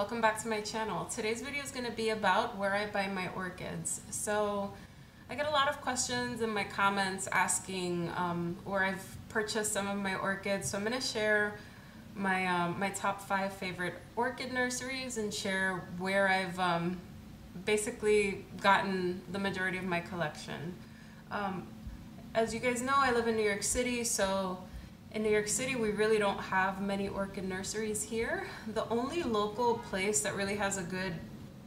welcome back to my channel. Today's video is going to be about where I buy my orchids. So I get a lot of questions in my comments asking where I've purchased some of my orchids. So I'm going to share my top 5 favorite orchid nurseries and share where I've basically gotten the majority of my collection. As you guys know, I live in New York City, so in New York City, we really don't have many orchid nurseries here. The only local place that really has a good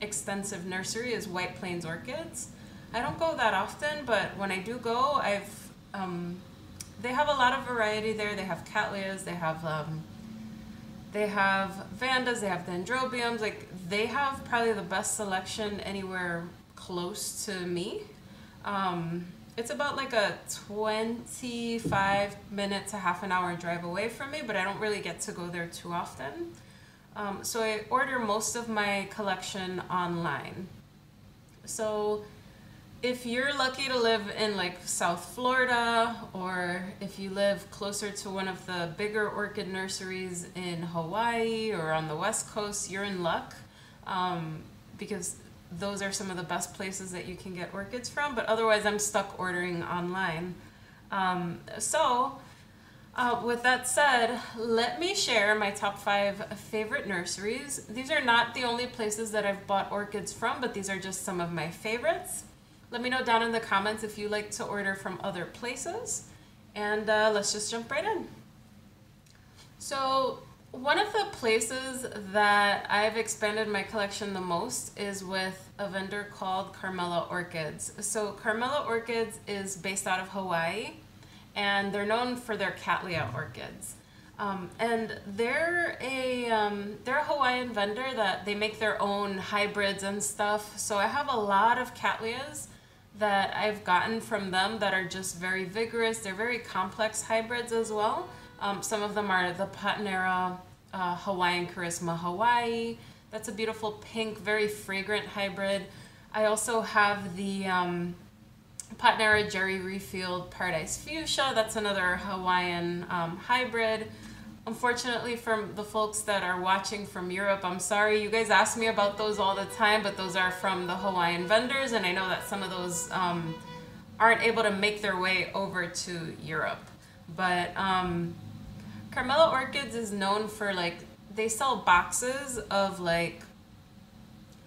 extensive nursery is White Plains Orchids. I don't go that often, but when I do go, they have a lot of variety there. They have cattleyas, they have vandas, they have dendrobiums. Like, they have probably the best selection anywhere close to me. It's about like a 25 minute to half an hour drive away from me, but I don't really get to go there too often. So I order most of my collection online. So if you're lucky to live in like South Florida, or if you live closer to one of the bigger orchid nurseries in Hawaii or on the West Coast, you're in luck, because those are some of the best places that you can get orchids from, but otherwise I'm stuck ordering online. With that said, let me share my top 5 favorite nurseries. These are not the only places that I've bought orchids from, but these are just some of my favorites. Let me know down in the comments if you like to order from other places, and let's just jump right in. So one of the places that I've expanded my collection the most is with a vendor called Carmela Orchids. So Carmela Orchids is based out of Hawaii, and they're known for their cattleya orchids. And they're a Hawaiian vendor that they make their own hybrids and stuff. So I have a lot of cattleyas that I've gotten from them that are just very vigorous. They're very complex hybrids as well. Some of them are the Patnera Hawaiian Charisma Hawaii. That's a beautiful pink, very fragrant hybrid. I also have the Patnera Jerry Refield Paradise Fuchsia. That's another Hawaiian hybrid. Unfortunately, from the folks that are watching from Europe, I'm sorry, you guys ask me about those all the time, but those are from the Hawaiian vendors, and I know that some of those aren't able to make their way over to Europe. But Carmela Orchids is known for, like, they sell boxes of like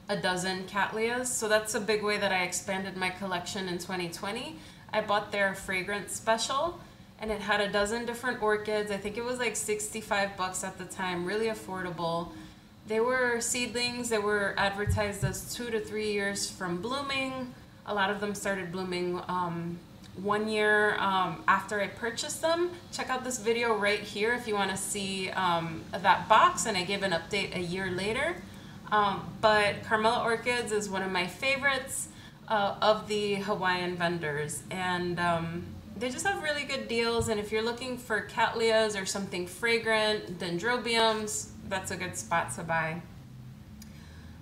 a dozen cattleyas, so that's a big way that I expanded my collection in 2020. I bought their fragrance special, and it had a dozen different orchids. I think it was like 65 bucks at the time, really affordable. They were seedlings. They were advertised as 2 to 3 years from blooming. A lot of them started blooming 1 year after I purchased them. Check out this video right here if you want to see that box, and I gave an update a year later. But Carmela Orchids is one of my favorites of the Hawaiian vendors, and they just have really good deals. And if you're looking for cattleyas or something fragrant, dendrobiums, that's a good spot to buy.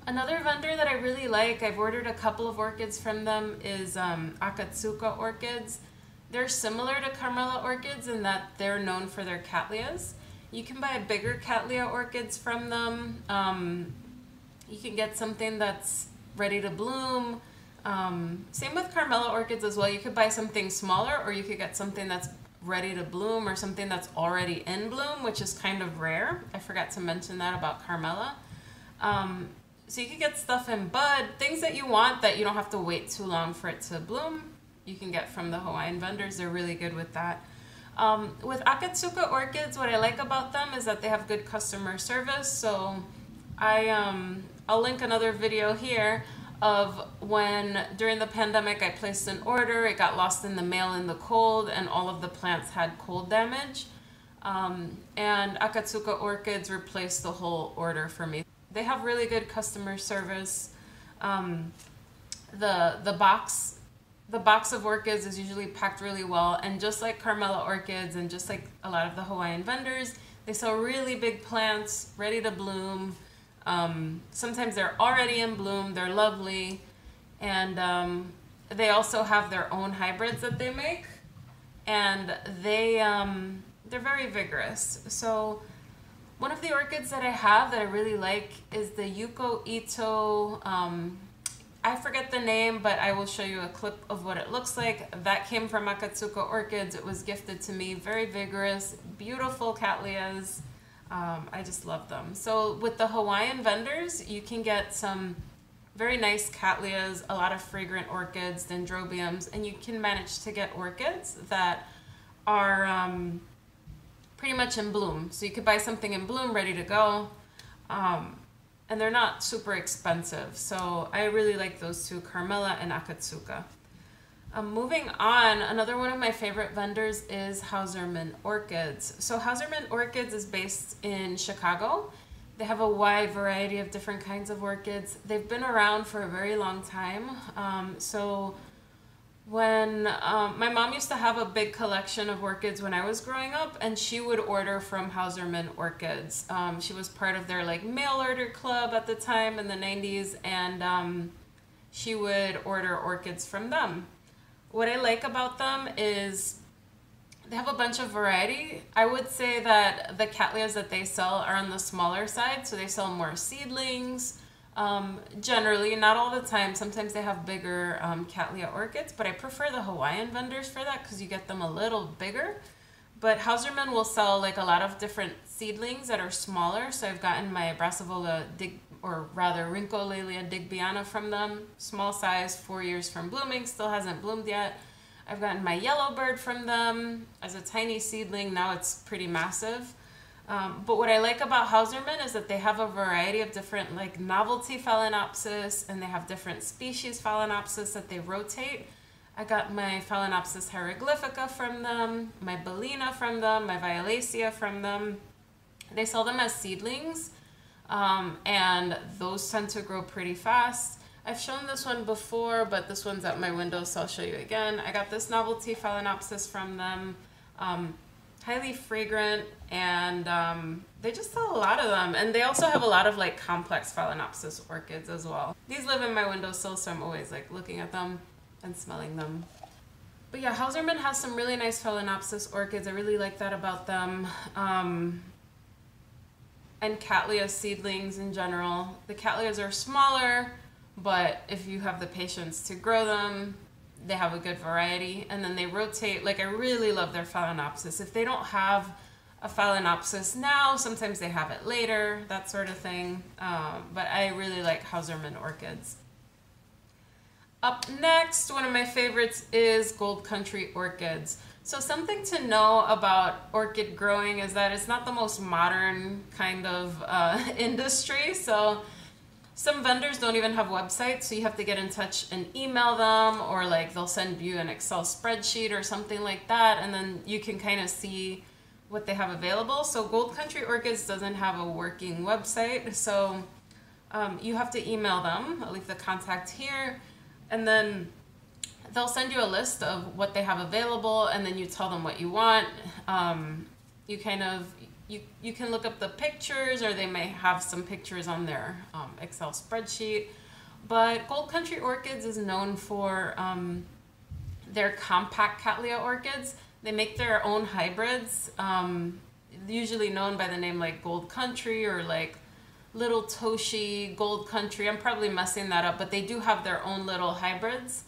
Another vendor that I really like, I've ordered a couple of orchids from them, is Akatsuka Orchids. They're similar to Carmela Orchids in that they're known for their cattleyas. You can buy bigger cattleya orchids from them. You can get something that's ready to bloom. Same with Carmela Orchids as well. You could buy something smaller, or you could get something that's ready to bloom, or something that's already in bloom, which is kind of rare. I forgot to mention that about Carmela. So you can get stuff in bud, things that you want that you don't have to wait too long for it to bloom. You can get from the Hawaiian vendors. They're really good with that. With Akatsuka Orchids, what I like about them is that they have good customer service. So I'll link another video here of when during the pandemic I placed an order, it got lost in the mail in the cold, and all of the plants had cold damage. And Akatsuka Orchids replaced the whole order for me. They have really good customer service. The box of orchids is usually packed really well, and just like Carmela Orchids and just like a lot of the Hawaiian vendors, they sell really big plants ready to bloom. Sometimes they're already in bloom, they're lovely, and they also have their own hybrids that they make, and they're very vigorous. So One of the orchids that I have that I really like is the Yuko Ito, I forget the name, but I will show you a clip of what it looks like. That came from Akatsuka Orchids. It was gifted to me. Very vigorous, beautiful cattleyas. I just love them. So with the Hawaiian vendors, you can get some very nice cattleyas, a lot of fragrant orchids, dendrobiums, and you can manage to get orchids that are pretty much in bloom. So you could buy something in bloom ready to go, and they're not super expensive. So I really like those two, Carmela and Akatsuka. Moving on, another one of my favorite vendors is Hauserman Orchids. So Hauserman Orchids is based in Chicago. They have a wide variety of different kinds of orchids. They've been around for a very long time. So when my mom used to have a big collection of orchids when I was growing up, and she would order from Hauserman Orchids. She was part of their like mail order club at the time in the 90s, and she would order orchids from them. What I like about them is they have a bunch of variety. I would say that the cattleyas that they sell are on the smaller side, so they sell more seedlings. Generally, not all the time. Sometimes they have bigger cattleya orchids, but I prefer the Hawaiian vendors for that because you get them a little bigger. But Hauserman will sell like a lot of different seedlings that are smaller. So I've gotten my Brassivola Rhyncholaelia digbyana from them, small size, 4 years from blooming, still hasn't bloomed yet. I've gotten my Yellowbird from them as a tiny seedling. Now it's pretty massive. But what I like about Hauserman is that they have a variety of different like novelty Phalaenopsis, and they have different species Phalaenopsis that they rotate. I got my Phalaenopsis hieroglyphica from them, my Bellina from them, my Violacea from them. They sell them as seedlings, and those tend to grow pretty fast. I've shown this one before, but this one's at my window, so I'll show you again. I got this novelty Phalaenopsis from them. Highly fragrant, and they just sell a lot of them. And they also have a lot of like complex Phalaenopsis orchids as well. These live in my windowsill, so I'm always like looking at them and smelling them. But yeah, Hauserman has some really nice Phalaenopsis orchids. I really like that about them. And cattleya seedlings in general. The cattleyas are smaller, but if you have the patience to grow them, they have a good variety. And then they rotate. Like, I really love their Phalaenopsis. If they don't have a Phalaenopsis now, sometimes they have it later, that sort of thing. But I really like Hauserman orchids. Up next, one of my favorites is Gold Country Orchids. So something to know about orchid growing is that it's not the most modern kind of industry. So some vendors don't even have websites, so you have to get in touch and email them, or like they'll send you an Excel spreadsheet or something like that, and then you can kind of see what they have available. So Gold Country Orchids doesn't have a working website, so you have to email them. I'll leave the contact here, and then they'll send you a list of what they have available, and then you tell them what you want. You can look up the pictures, or they may have some pictures on their Excel spreadsheet. But Gold Country Orchids is known for their compact cattleya orchids. They make their own hybrids, usually known by the name like Gold Country or like Little Toshi, Gold Country. I'm probably messing that up, but they do have their own little hybrids.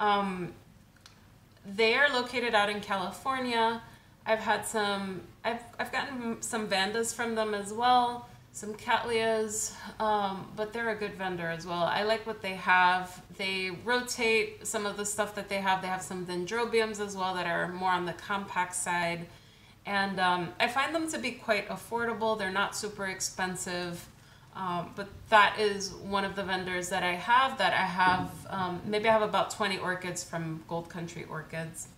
They are located out in California. I've gotten some Vandas from them as well, some Cattleyas, but they're a good vendor as well. I like what they have. They rotate some of the stuff that they have. They have some Dendrobiums as well that are more on the compact side. And I find them to be quite affordable. They're not super expensive, but that is one of the vendors that I have maybe I have about 20 orchids from Gold Country Orchids.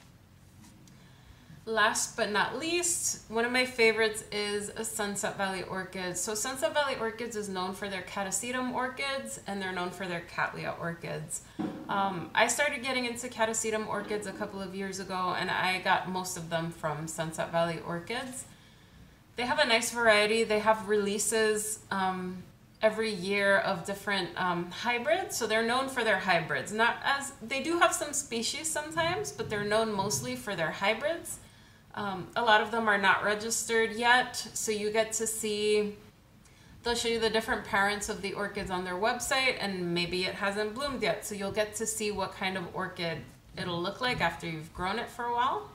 Last but not least, one of my favorites is Sunset Valley Orchids. So Sunset Valley Orchids is known for their Catasetum orchids, and they're known for their cattleya orchids. I started getting into Catasetum orchids a couple of years ago, and I got most of them from Sunset Valley Orchids. They have a nice variety. They have releases every year of different hybrids, so they're known for their hybrids. They do have some species sometimes, but they're known mostly for their hybrids. A lot of them are not registered yet, so you get to see, they'll show you the different parents of the orchids on their website, and maybe it hasn't bloomed yet, so you'll get to see what kind of orchid it'll look like after you've grown it for a while.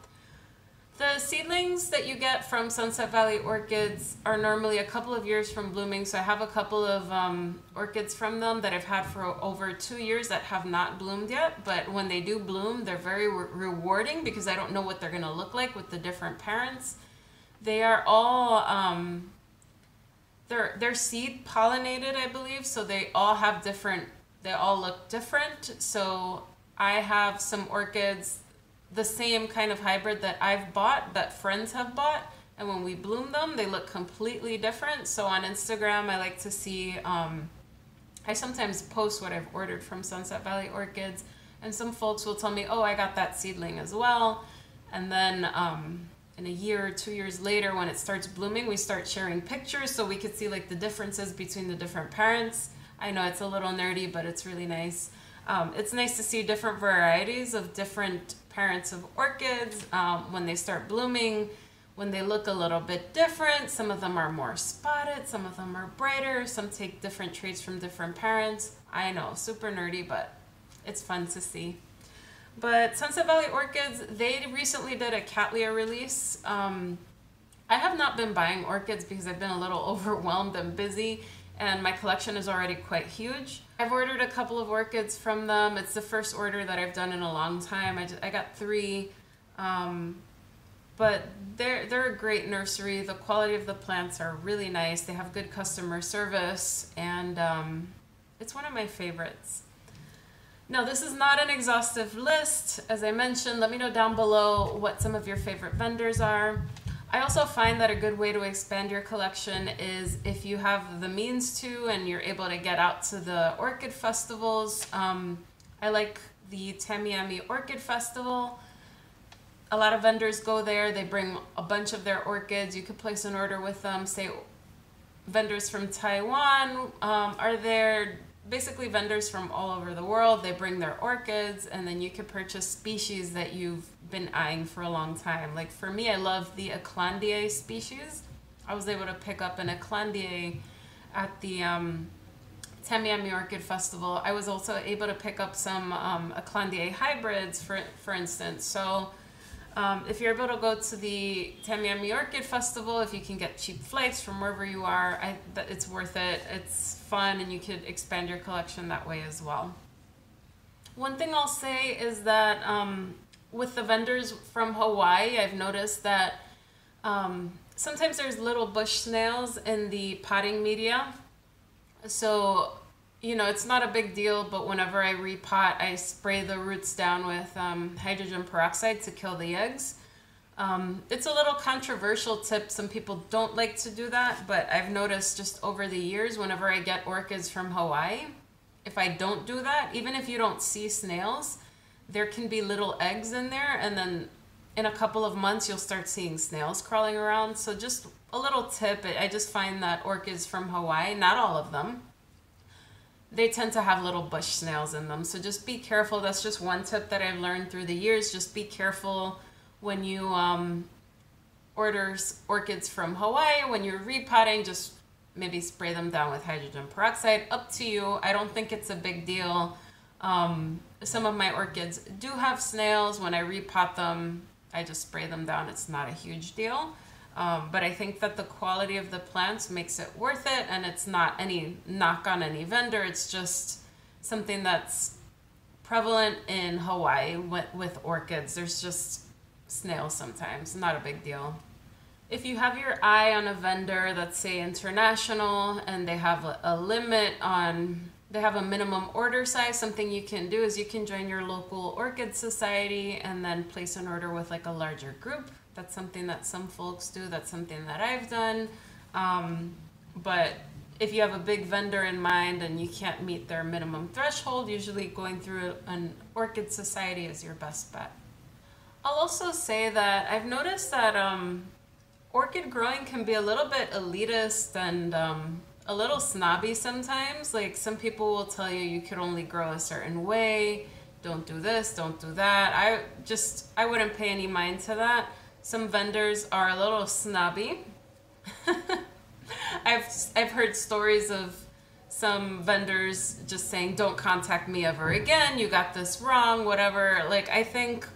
The seedlings that you get from Sunset Valley Orchids are normally a couple of years from blooming, so I have a couple of orchids from them that I've had for over 2 years that have not bloomed yet, but when they do bloom, they're very rewarding because I don't know what they're going to look like with the different parents. They are all, they're seed pollinated, I believe, so they all have different, they all look different. So I have some orchids, the same kind of hybrid that I've bought, that friends have bought, and when we bloom them, they look completely different. So on Instagram, I like to see, I sometimes post what I've ordered from Sunset Valley Orchids, and some folks will tell me, oh, I got that seedling as well. And then in a year or 2 years later, when it starts blooming, we start sharing pictures so we could see like the differences between the different parents. I know it's a little nerdy, but it's really nice. It's nice to see different varieties of different parents of orchids when they start blooming, when they look a little bit different. Some of them are more spotted, some of them are brighter, some take different traits from different parents. I know, super nerdy, but it's fun to see. But Sunset Valley Orchids, they recently did a Cattleya release. I have not been buying orchids because I've been a little overwhelmed and busy, and my collection is already quite huge. I've ordered a couple of orchids from them. It's the first order that I've done in a long time. I got 3, but they're a great nursery. The quality of the plants are really nice. They have good customer service, and it's one of my favorites. Now, this is not an exhaustive list. As I mentioned, let me know down below what some of your favorite vendors are. I also find that a good way to expand your collection is if you have the means to and you're able to get out to the orchid festivals. I like the Tamiami Orchid Festival. A lot of vendors go there. They bring a bunch of their orchids. You could place an order with them. Say vendors from Taiwan are there. Basically vendors from all over the world. They bring their orchids, and then you could purchase species that you've been eyeing for a long time. Like for me, I love the Eclandier species. I was able to pick up an Eclandier at the Tamiami Orchid Festival. I was also able to pick up some Eclandier hybrids, for instance. So if you're able to go to the Tamiami Orchid Festival, if you can get cheap flights from wherever you are, it's worth it. It's fun, and you could expand your collection that way as well. One thing I'll say is that with the vendors from Hawaii, I've noticed that sometimes there's little bush snails in the potting media. So, you know, it's not a big deal, but whenever I repot, I spray the roots down with hydrogen peroxide to kill the eggs. It's a little controversial tip. Some people don't like to do that, but I've noticed just over the years, whenever I get orchids from Hawaii, if I don't do that, even if you don't see snails, there can be little eggs in there, and then in a couple of months, you'll start seeing snails crawling around. So just a little tip. I just find that orchids from Hawaii, not all of them, they tend to have little bush snails in them. So just be careful. That's just one tip that I've learned through the years. Just be careful when you order orchids from Hawaii. When you're repotting, just maybe spray them down with hydrogen peroxide. Up to you. I don't think it's a big deal. Some of my orchids do have snails. When I repot them, I just spray them down. It's not a huge deal. But I think that the quality of the plants makes it worth it, and it's not any knock on any vendor. It's just something that's prevalent in Hawaii with orchids. There's just snails sometimes, not a big deal. If you have your eye on a vendor that's, say, international, and they have a limit on, they have a minimum order size, something you can do is you can join your local orchid society and then place an order with like a larger group. That's something that some folks do. That's something that I've done. But if you have a big vendor in mind and you can't meet their minimum threshold, usually going through an orchid society is your best bet. I'll also say that I've noticed that orchid growing can be a little bit elitist and a little snobby sometimes. Like some people will tell you you could only grow a certain way, don't do this, don't do that. I wouldn't pay any mind to that. Some vendors are a little snobby. I've heard stories of some vendors just saying, don't contact me ever again, you got this wrong, whatever. Like, I think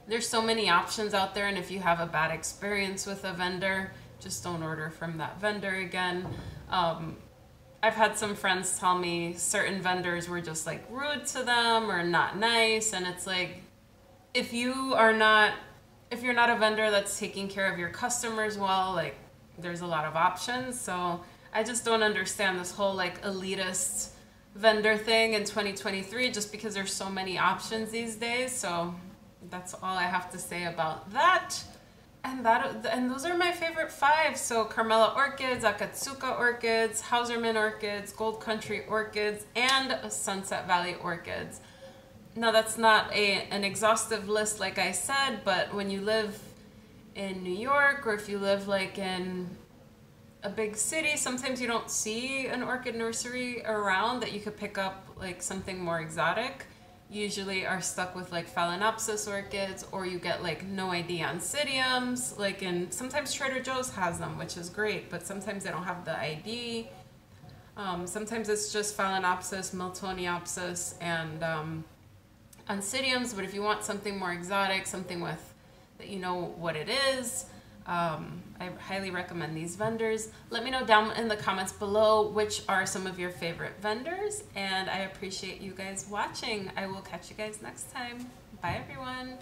there's so many options out there, and if you have a bad experience with a vendor, just don't order from that vendor again. I've had some friends tell me certain vendors were just like rude to them or not nice, and it's like, if you're not a vendor that's taking care of your customers well, like, there's a lot of options. So I just don't understand this whole like elitist vendor thing in 2023, just because there's so many options these days. So that's all I have to say about that. And those are my favorite 5. So Carmela Orchids, Akatsuka Orchids, Hauserman Orchids, Gold Country Orchids, and Sunset Valley Orchids. Now that's not an exhaustive list like I said, but when you live in New York, or if you live like in a big city, sometimes you don't see an orchid nursery around that you could pick up like something more exotic. Usually are stuck with like Phalaenopsis orchids, or you get like no ID Oncidiums, like sometimes Trader Joe's has them, which is great, but sometimes they don't have the ID. Sometimes it's just Phalaenopsis, Miltoniopsis, and Oncidiums, but if you want something more exotic, something with that you know what it is, I highly recommend these vendors. Let me know down in the comments below which are some of your favorite vendors, and I appreciate you guys watching. I will catch you guys next time. Bye everyone.